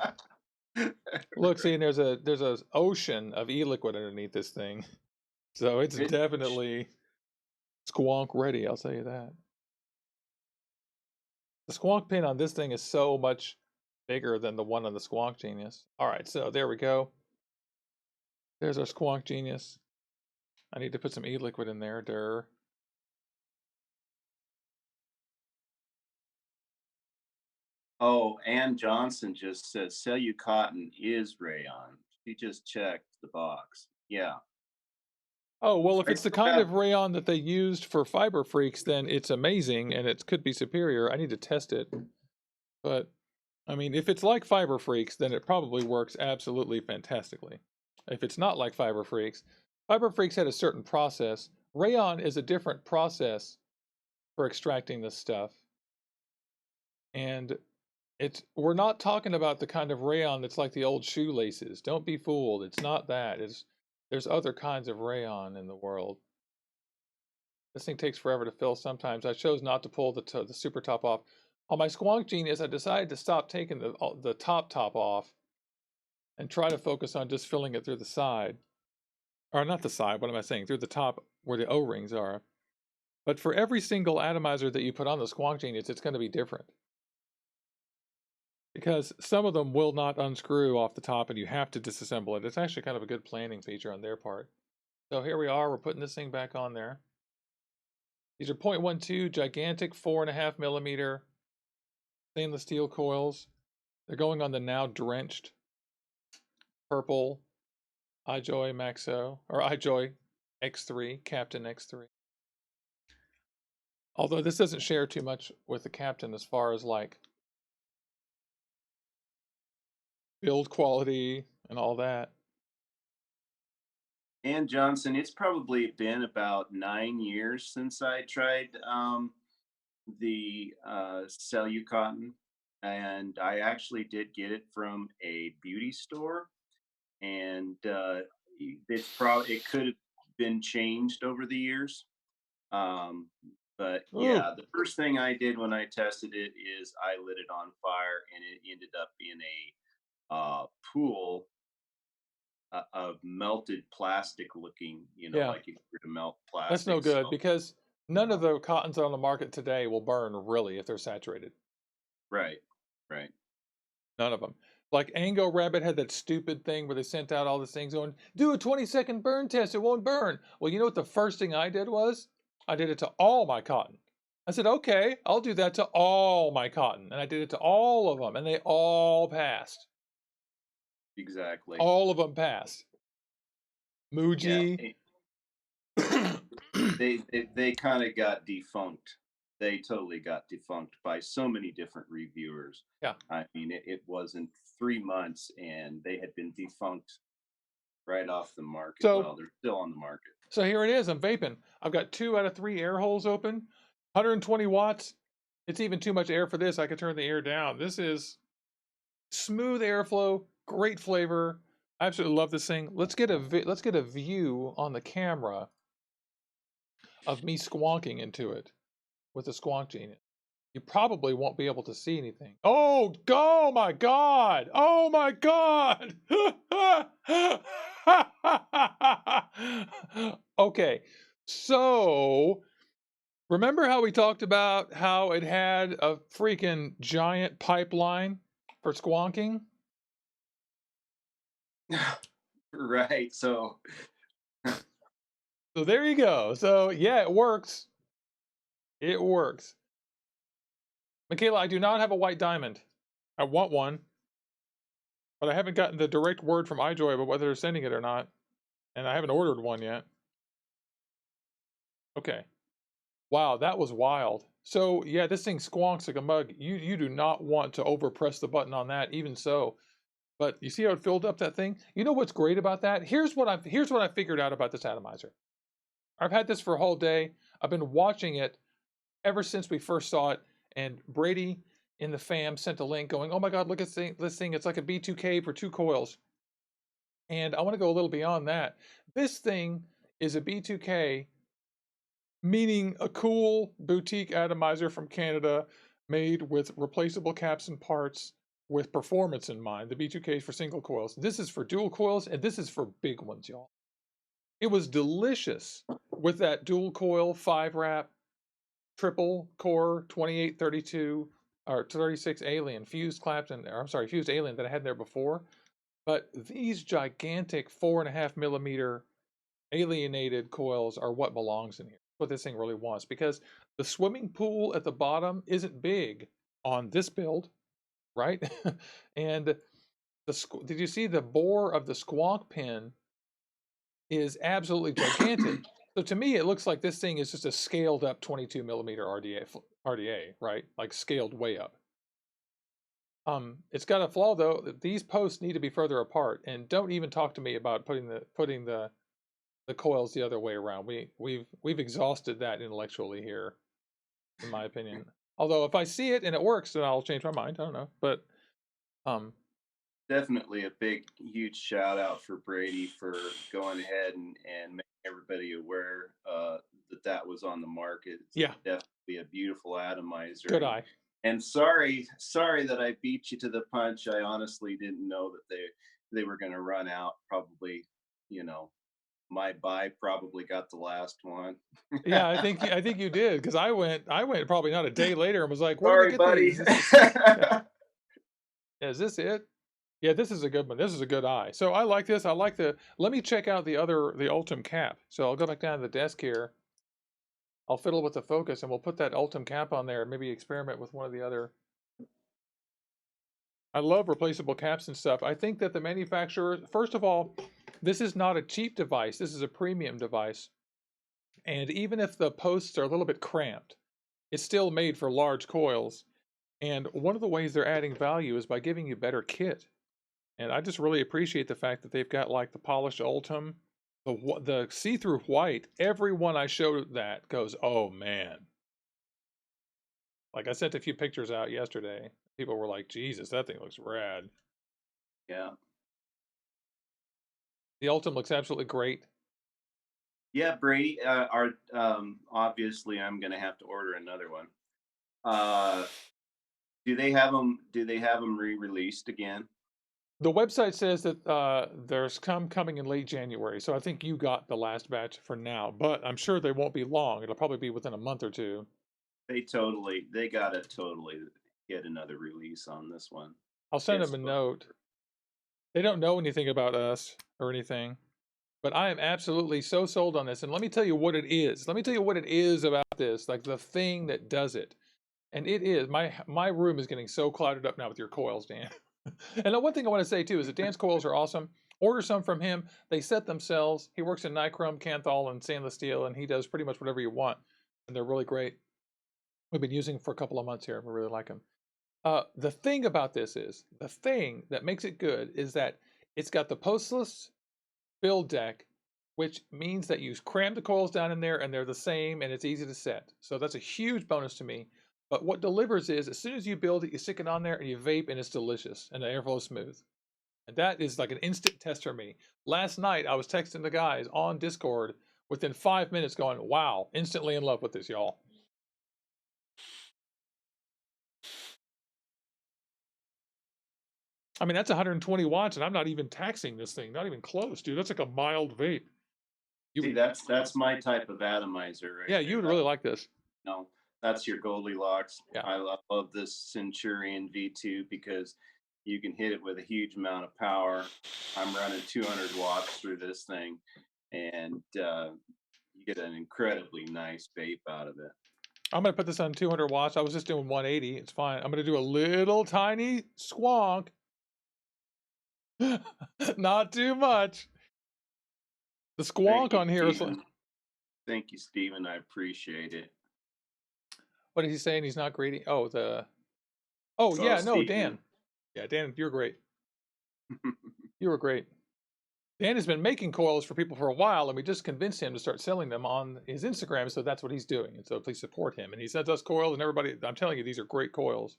Look, see, and there's a ocean of e-liquid underneath this thing. So it's definitely squonk ready, I'll tell you that. The squonk pin on this thing is so much bigger than the one on the Squonk Genius. All right, so there we go. There's our Squonk Genius. I need to put some e-liquid in there. Durr. Oh, Ann Johnson just says Cotton is rayon. She just checked the box. Yeah. Oh, well, if I it's the still kind have- of rayon that they used for Fiber Freaks, then it's amazing and it could be superior. I need to test it. But, I mean, if it's like Fiber Freaks, then it probably works absolutely fantastically. If it's not like Fiber Freaks had a certain process. Rayon is a different process for extracting this stuff. And we're not talking about the kind of rayon that's like the old shoelaces. Don't be fooled. It's not that. There's other kinds of rayon in the world. This thing takes forever to fill sometimes. I chose not to pull the super top off. On my Squonk Genius, I decided to stop taking the top off and try to focus on just filling it through the side. Or not the side, what am I saying? Through the top where the O-rings are. But for every single atomizer that you put on the Squonk Genius, it's going to be different. Because some of them will not unscrew off the top and you have to disassemble it. It's actually kind of a good planning feature on their part. So here we are, we're putting this thing back on there. These are 0.12 gigantic 4.5 millimeter stainless steel coils. They're going on the now drenched purple iJoy Maxo, or iJoy X3, Captain X3. Although this doesn't share too much with the Captain as far as like build quality and all that. And Johnson, it's probably been about 9 years since I tried the Cellu cotton, and I actually did get it from a beauty store, and it could have been changed over the years. But Ooh. yeah, the first thing I did when I tested it is I lit it on fire, and it ended up in a pool of melted plastic looking, Yeah. like if you were to melt plastic. That's no good So, because none of the cottons on the market today will burn really if they're saturated. right, right. None of them. Like Ango Rabbit had that stupid thing where they sent out all these things going, do a 20-second burn test, it won't burn. Well, you know what the first thing I did was? I did it to all my cotton. I said, okay, I'll do that to all my cotton. And I did it to all of them, and they all passed. Exactly. All of them passed. Yeah. Muji. They kind of got defunct. They totally got defunct by so many different reviewers. Yeah. I mean, it wasn't 3 months and they had been defunct right off the market. So, well, they're still on the market. So here it is. I'm vaping. I've got 2 out of 3 air holes open. 120 watts. It's even too much air for this. I could turn the air down. This is smooth airflow, great flavor. I absolutely love this thing. Let's get a view on the camera of me squonking into it with the Squonk Genius. You probably won't be able to see anything. Oh my God! Oh my God! Okay, so remember how we talked about how it had a freaking giant pipeline for squonking? Right. So there you go. So yeah, it works. It works. Michaela, I do not have a white diamond. I want one, but I haven't gotten the direct word from iJoy about whether they're sending it or not, and I haven't ordered one yet. Okay. Wow, that was wild. So yeah, this thing squonks like a mug. You do not want to overpress the button on that, even so. But you see how it filled up that thing? You know what's great about that? Here's what I figured out about this atomizer. I've had this for a whole day. I've been watching it ever since we first saw it, and Brady in the fam sent a link going, oh my God, look at this thing. It's like a B2K for 2 coils. And I want to go a little beyond that. This thing is a B2K, meaning a cool boutique atomizer from Canada made with replaceable caps and parts with performance in mind. The B2K is for single coils. This is for dual coils, and this is for big ones, y'all. It was delicious with that dual coil 5-wrap triple core 2832 or 36 Alien fused Clapton, or I'm sorry, fused Alien that I had there before. But these gigantic 4.5 millimeter alienated coils are what belongs in here. What this thing really wants, because the swimming pool at the bottom isn't big on this build, right? And did you see the bore of the squonk pin is absolutely gigantic. So to me, it looks like this thing is just a scaled up 22 millimeter RDA, right? Like scaled way up. It's got a flaw though. These posts need to be further apart, and don't even talk to me about putting the coils the other way around. We've exhausted that intellectually here. in my opinion. Although if I see it and it works, then I'll change my mind. I don't know, but Definitely a big, huge shout out for Brady for going ahead and making everybody aware that was on the market. It's yeah, definitely a beautiful atomizer. good eye. And sorry that I beat you to the punch. I honestly didn't know that they were going to run out. Probably, you know, my buy probably got the last one. Yeah, I think you did because I went probably not a day later and was like, where did I Sorry, get buddy. these? Yeah. Yeah, is this it? Yeah, this is a good one. This is a good eye. So I like this. I like the. Let me check out the ultem cap. So I'll go back down to the desk here. I'll fiddle with the focus and we'll put that ultem cap on there and maybe experiment with one of the other. I love replaceable caps and stuff. I think that the manufacturer, first of all, this is not a cheap device. This is a premium device. And even if the posts are a little bit cramped, it's still made for large coils. And one of the ways they're adding value is by giving you better kit. And I just really appreciate the fact that they've got like the polished ultem, the see-through white. Everyone I showed that goes, oh man. Like I sent a few pictures out yesterday. People were like, Jesus, that thing looks rad. Yeah. The ultem looks absolutely great. Yeah, Brady. Obviously, I'm gonna have to order another one. Do they have them? Do they have them re-released again? The website says that there's coming in late January, so I think you got the last batch for now. But I'm sure they won't be long. It'll probably be within a month or two. They gotta totally get another release on this one. I'll send It's them a note. They don't know anything about us or anything, but I am absolutely so sold on this. And let me tell you what it is. Let me tell you what it is about this, like the thing that does it. And it is my room is getting so clouded up now with your coils, Dan. And the one thing I want to say too is that Dan's coils are awesome. Order some from him. They set themselves. He works in nichrome, kanthal, and stainless steel, and he does pretty much whatever you want. And they're really great. We've been using them for a couple of months here. We really like them. The thing about this is, the thing that makes it good is that it's got the postless build deck, which means that you cram the coils down in there and they're the same and it's easy to set. So that's a huge bonus to me. But what delivers is as soon as you build it, you stick it on there and you vape and it's delicious and the airflow is smooth. And that is like an instant test for me. Last night I was texting the guys on Discord within 5 minutes going, wow, instantly in love with this, y'all. I mean, that's 120 watts and I'm not even taxing this thing, not even close, dude. That's like a mild vape. See, that's my type of atomizer, right? Yeah, you would really like this. No, that's your Goldilocks. Yeah. I love this Centurion V2 because you can hit it with a huge amount of power. I'm running 200 watts through this thing, and you get an incredibly nice vape out of it. I'm going to put this on 200 watts. I was just doing 180. It's fine. I'm going to do a little tiny squonk. Not too much. The squonk on here is like... Thank you, Stephen. I appreciate it. What is he saying? He's not greedy? Oh, yeah, no, Stephen. Dan. Yeah, Dan, you're great. You were great. Dan has been making coils for people for a while, and we just convinced him to start selling them on his Instagram, so that's what he's doing. And so please support him. And he sends us coils, and everybody, I'm telling you, these are great coils.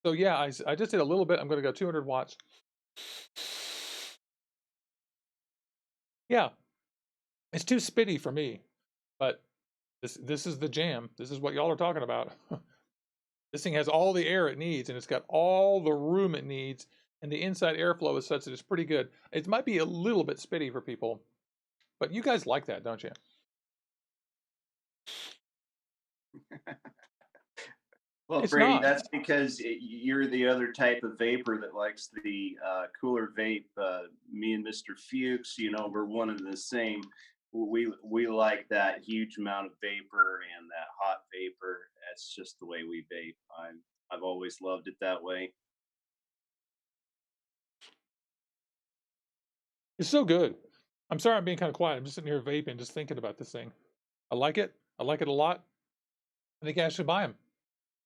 So yeah, I just did a little bit. I'm going to go 200 watts. Yeah, it's too spitty for me, but this is the jam. This is what y'all are talking about. This thing has all the air it needs, and it's got all the room it needs, and the inside airflow is such that it's pretty good. It might be a little bit spitty for people, but you guys like that, don't you? Well, It's Brady, not. that's because you're the other type of vapor that likes the cooler vape. Me and Mr. Fuchs, we're one and the same. We like that huge amount of vapor and that hot vapor. That's just the way we vape. I've always loved it that way. It's so good. I'm sorry I'm being kind of quiet. I'm just sitting here vaping, just thinking about this thing. I like it. I like it a lot. I think I should buy them.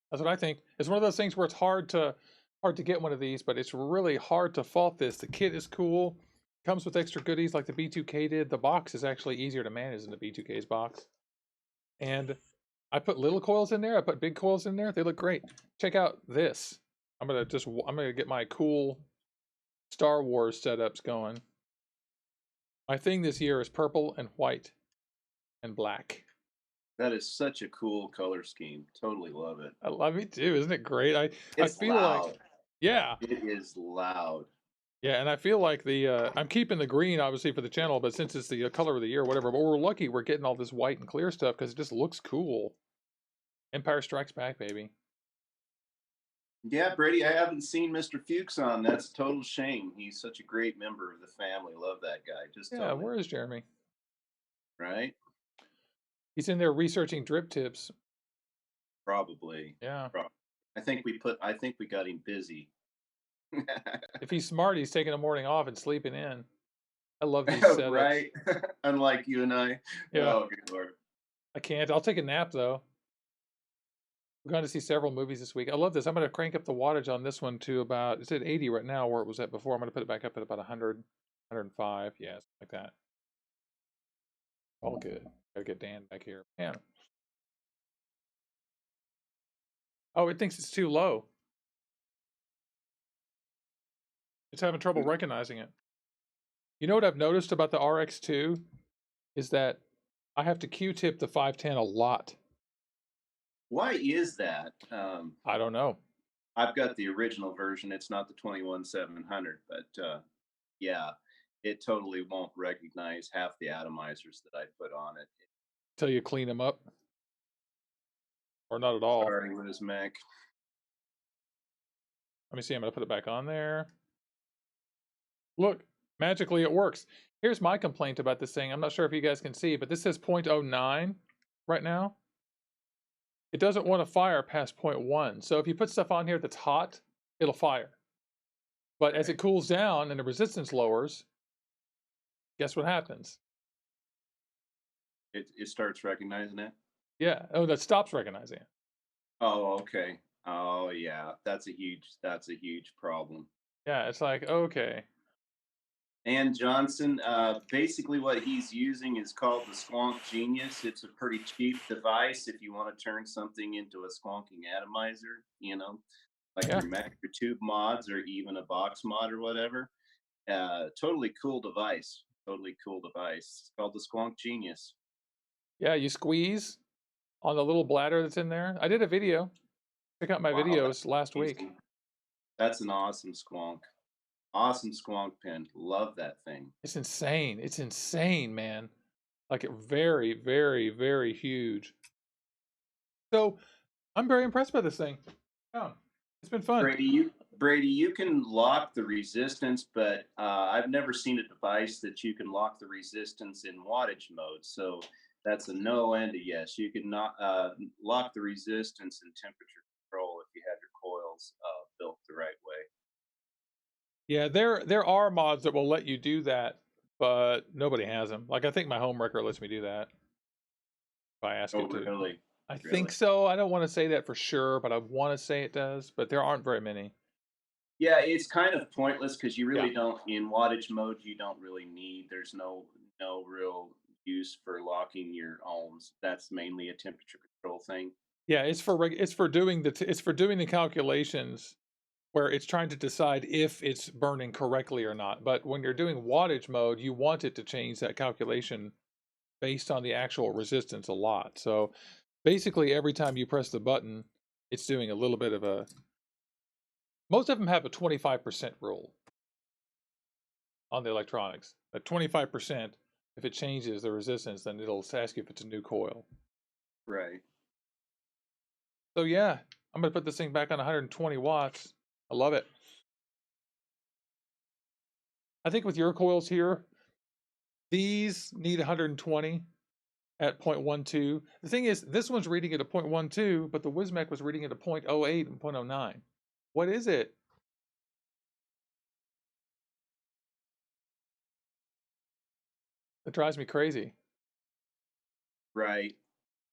That's what I think. It's one of those things where it's hard to get one of these, but it's really hard to fault this. The kit is cool. Comes with extra goodies like the B2K did. The box is actually easier to manage than the B2K's box. And I put little coils in there. I put big coils in there. They look great. Check out this. I'm gonna get my cool Star Wars setups going. My thing this year is purple and white and black. That is such a cool color scheme. Totally love it. I love it too. Isn't it great? I It's feel like, loud. yeah, It is loud. yeah, and I feel like I'm keeping the green obviously for the channel, but since it's the color of the year, whatever. But we're lucky we're getting all this white and clear stuff because it just looks cool. Empire Strikes Back, baby. Yeah, Brady, I haven't seen Mr. Fuchs on. That's a total shame. He's such a great member of the family. Love that guy. Just Yeah, totally. where is Jeremy? Right? He's in there researching drip tips. Probably. Yeah. I think we got him busy. If he's smart, he's taking a morning off and sleeping in. I love these setups. Right? Unlike you and I. Yeah. Oh, good Lord. I can't. I'll take a nap though. We're going to see several movies this week. I love this. I'm going to crank up the wattage on this one to about, it's at 80 right now where it was at before. I'm going to put it back up at about 100, 105. Yeah, something like that. All good. Gotta get Dan back here. Man. Oh, it thinks it's too low. It's having trouble recognizing it. You know what I've noticed about the RX2 is that I have to Q-tip the 510 a lot. Why is that? I don't know. I've got the original version. It's not the 21700, but yeah, it totally won't recognize half the atomizers that I put on it. Till you clean them up. Or not at all. Sorry, Liz Mac. Let me see. I'm going to put it back on there. Look, magically it works. Here's my complaint about this thing. I'm not sure if you guys can see, but this says 0.09 right now. It doesn't want to fire past 0.1. So if you put stuff on here that's hot, it'll fire. But as it cools down and the resistance lowers, guess what happens? It starts recognizing it? Yeah. Oh, that stops recognizing it. Oh, okay. Oh, yeah. That's a huge problem. Yeah, it's like, okay. And Johnson, basically what he's using is called the Squonk Genius. It's a pretty cheap device if you want to turn something into a squonking atomizer, like Yeah. your tube mods or even a box mod or whatever. Totally cool device. Totally cool device. It's called the Squonk Genius. Yeah, you squeeze on the little bladder that's in there. I did a video. Check out my videos last week. That's an awesome squonk. Awesome squonk pin. Love that thing. It's insane. It's insane, man. Like very, very, very huge. So I'm very impressed by this thing. Yeah, it's been fun. Brady, you can lock the resistance, but I've never seen a device that you can lock the resistance in wattage mode. So that's a no and a yes. You can not lock the resistance and temperature control if you have your coils built the right way. Yeah, there are mods that will let you do that, but nobody has them. Like I think my home wrecker lets me do that if I ask it to. Really? I think so. I don't want to say that for sure, but I want to say it does. But there aren't very many. Yeah, it's kind of pointless because you really don't in wattage mode. You don't really need. There's no real use for locking your ohms. That's mainly a temperature control thing. Yeah, it's for doing the calculations where it's trying to decide if it's burning correctly or not. But when you're doing wattage mode, you want it to change that calculation based on the actual resistance a lot. So basically every time you press the button, it's doing a little bit of a, most of them have a 25% rule on the electronics. At 25%, if it changes the resistance, then it'll ask you if it's a new coil. Right. So yeah, I'm going to put this thing back on 120 watts. I love it. I think with your coils here, these need 120 at 0.12. The thing is, this one's reading at a 0.12, but the Wismec was reading at a 0.08 and 0.09. What is it? It drives me crazy. Right.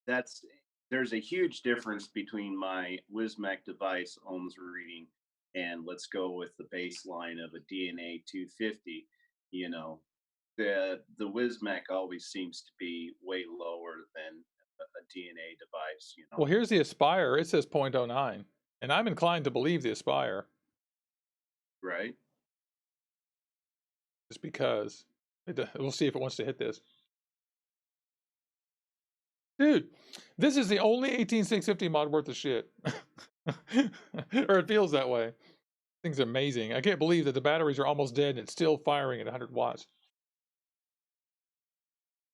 There's a huge difference between my Wismec device ohms reading and let's go with the baseline of a DNA 250. The Wismec always seems to be way lower than a DNA device, you know. Well, here's the Aspire. It says 0.09, and I'm inclined to believe the Aspire Right? just because. We'll see if it wants to hit this. Dude, this is the only 18650 mod worth of shit. Or it feels that way. Thing's amazing. I can't believe that the batteries are almost dead and it's still firing at 100 watts.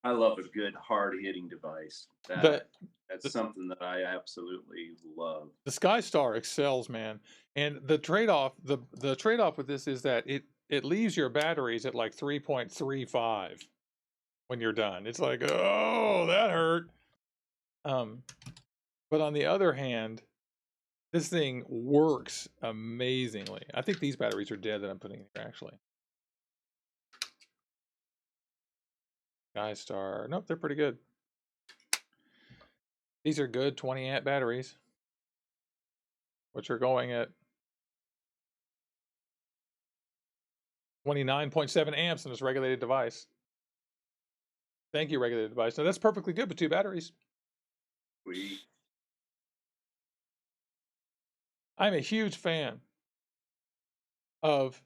I love a good hard hitting device. That's something that I absolutely love. The SkyStar excels, man. And the trade-off, the trade-off with this is that it leaves your batteries at like 3.35 when you're done. It's like, oh, that hurt. But on the other hand, this thing works amazingly. I think these batteries are dead that I'm putting here, actually. SkyStar. Nope, they're pretty good. These are good 20 amp batteries, which are going at 29.7 amps in this regulated device. Thank you, regulated device. Now that's perfectly good with 2 batteries. I'm a huge fan of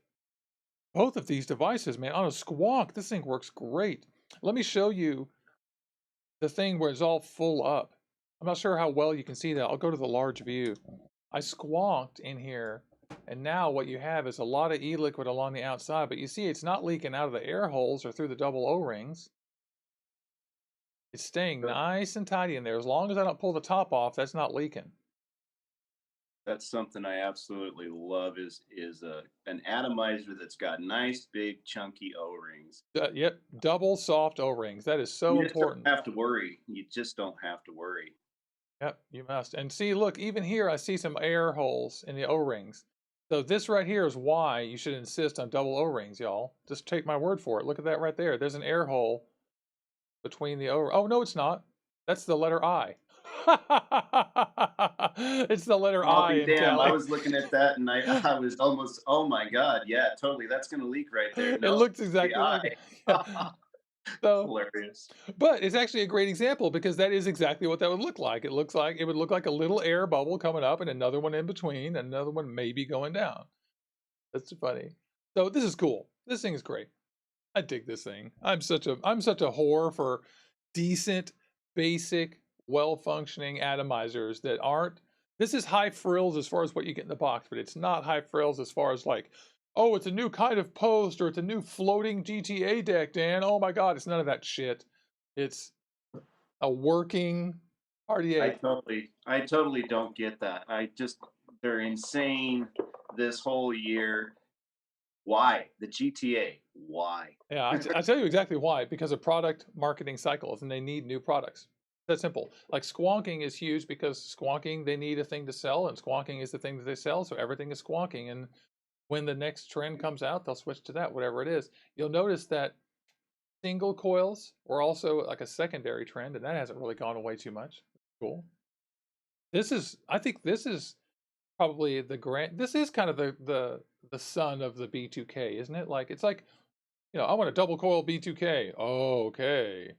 both of these devices, man. On a squonk, this thing works great. Let me show you the thing where it's all full up. I'm not sure how well you can see that. I'll go to the large view. I squonked in here, and now what you have is a lot of e-liquid along the outside, but you see it's not leaking out of the air holes or through the double O-rings. It's staying nice and tidy in there. As long as I don't pull the top off, that's not leaking. That's something I absolutely love is an atomizer that's got nice big chunky O-rings. Yep, double soft O-rings. That is so important. You don't have to worry. You just don't have to worry. Yep, you must. And see, look, even here I see some air holes in the O-rings. So this right here is why you should insist on double O-rings, y'all. Just take my word for it. Look at that right there. There's an air hole between the O. Oh no, it's not. That's the letter I. It's the letter I'll I be in damned. Kali. I was looking at that and I was almost, oh my God, yeah, totally. That's gonna leak right there. No, It looks exactly like it. Yeah. So hilarious. But it's actually a great example because that is exactly what that would look like. It would look like a little air bubble coming up and another one in between, and another one maybe going down. That's funny. So this is cool. This thing is great. I dig this thing. I'm such a whore for decent, basic, well-functioning atomizers that aren't. This is high frills as far as what you get in the box, but it's not high frills as far as like, oh, it's a new kind of post or it's a new floating GTA deck, Dan. Oh my God, it's none of that shit. It's a working RDA. I totally don't get that. They're insane this whole year. Why? The GTA. Why? Yeah, I tell you exactly why. Because of product marketing cycles, and they need new products. That's simple. Like squonking is huge because squonking, they need a thing to sell, and squonking is the thing that they sell, so everything is squonking. And when the next trend comes out, they'll switch to that, whatever it is. You'll notice that single coils were also like a secondary trend, and that hasn't really gone away too much. Cool. I think this is probably this is kind of the son of the B2K, isn't it? Like, it's like, I want a double coil B2K. Oh, okay.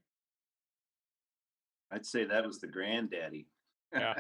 I'd say that was the granddaddy. Yeah.